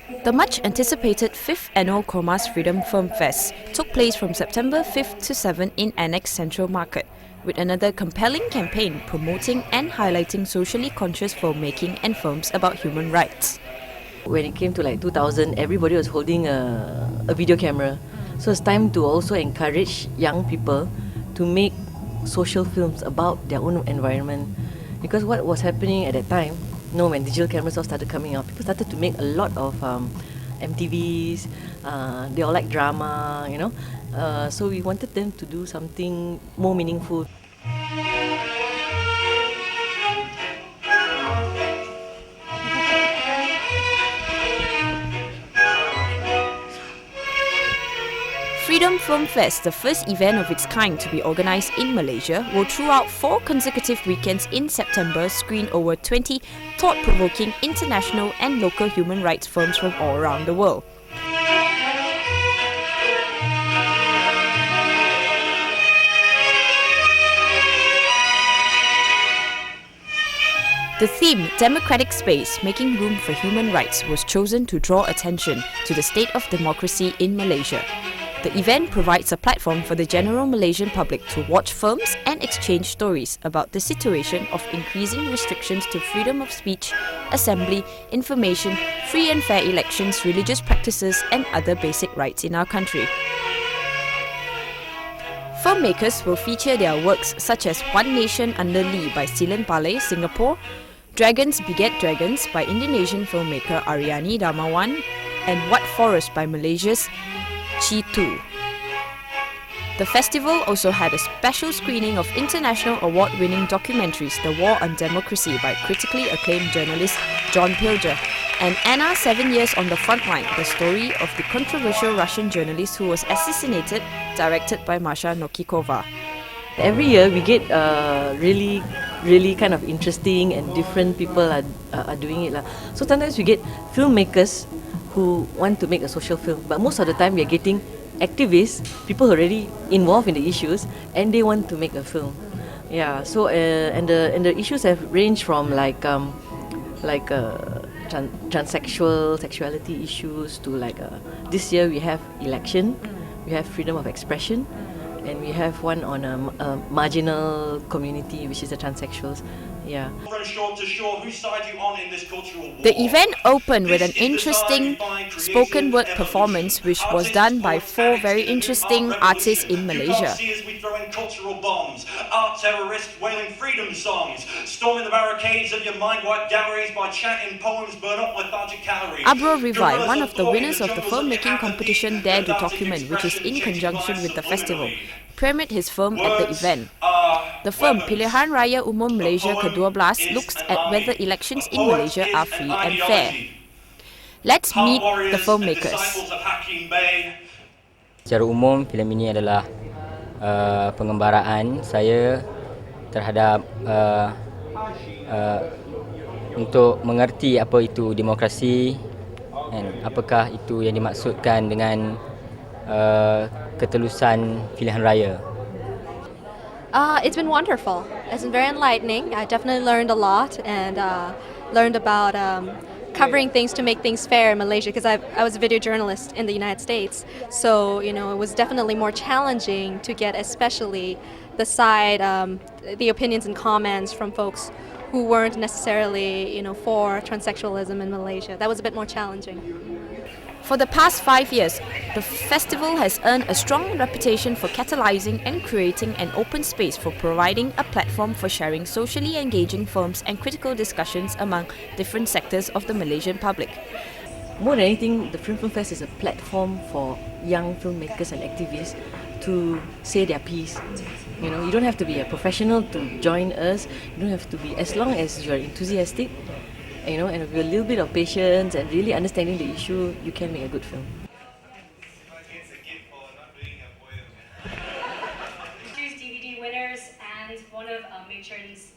The much-anticipated 5th Annual Komas Freedom Film Fest took place from September 5th to 7th in Annex Central Market, with another compelling campaign promoting and highlighting socially conscious filmmaking and films about human rights. When it came to like 2000, everybody was holding a video camera. So it's time to also encourage young people to make social films about their own environment. Because what was happening at that time, when digital cameras all started coming out, people started to make a lot of MTVs, they all like drama, so we wanted them to do something more meaningful. Freedom Film Fest, the first event of its kind to be organised in Malaysia, will throughout 4 consecutive weekends in September screen over 20 thought-provoking international and local human rights films from all around the world. The theme, Democratic Space, Making Room for Human Rights, was chosen to draw attention to the state of democracy in Malaysia. The event provides a platform for the general Malaysian public to watch films and exchange stories about the situation of increasing restrictions to freedom of speech, assembly, information, free and fair elections, religious practices, and other basic rights in our country. Filmmakers will feature their works such as One Nation Under Lee by Silen Palay, Singapore, Dragons Beget Dragons by Indonesian filmmaker Aryani Darmawan, and What Forest by Malaysia's Chi. The festival also had a special screening of international award-winning documentaries The War on Democracy by critically acclaimed journalist John Pilger and Anna, 7 Years on the Frontline, the story of the controversial Russian journalist who was assassinated, directed by Masha Nokikova. Every year we get really kind of interesting and different people are doing it. So sometimes we get filmmakers who want to make a social film, but most of the time we are getting activists, people already involved in the issues, and they want to make a film. Yeah. So and the issues have ranged from transsexual sexuality issues to this year we have election, we have freedom of expression, and we have one on a marginal community, which is the transsexuals. Yeah. The event opened with an interesting spoken word performance which was done by 4 very interesting artists in Malaysia. Art terrorists wailing freedom songs, storming the barricades of your mind-wipe galleries by chanting poems, burn up lethargic calories. Abro Revi, one of the winners of the filmmaking competition Dare to Document, which is in conjunction with the festival, premiered his film at the event. The film Pilihan Raya Umum Malaysia ke-12 looks at whether elections in Malaysia are free and fair. Let's meet the filmmakers. Secara umum, filem ini adalah pengembaraan saya terhadap untuk mengerti apa itu demokrasi dan apakah itu yang dimaksudkan dengan ketelusan pilihan raya. It's been wonderful. It's been very enlightening. I definitely learned a lot and learned about covering things to make things fair in Malaysia, because I was a video journalist in the United States. So, it was definitely more challenging to get especially the side, the opinions and comments from folks who weren't necessarily, for transsexualism in Malaysia. That was a bit more challenging. For the past 5 years, the festival has earned a strong reputation for catalyzing and creating an open space for providing a platform for sharing socially engaging films and critical discussions among different sectors of the Malaysian public. More than anything, the Film Fest is a platform for young filmmakers and activists to say their piece. You don't have to be a professional to join us. You don't have to be, as long as you are enthusiastic, and with a little bit of patience and really understanding the issue, you can make a good film. Choose DVD winners, and one of Matron's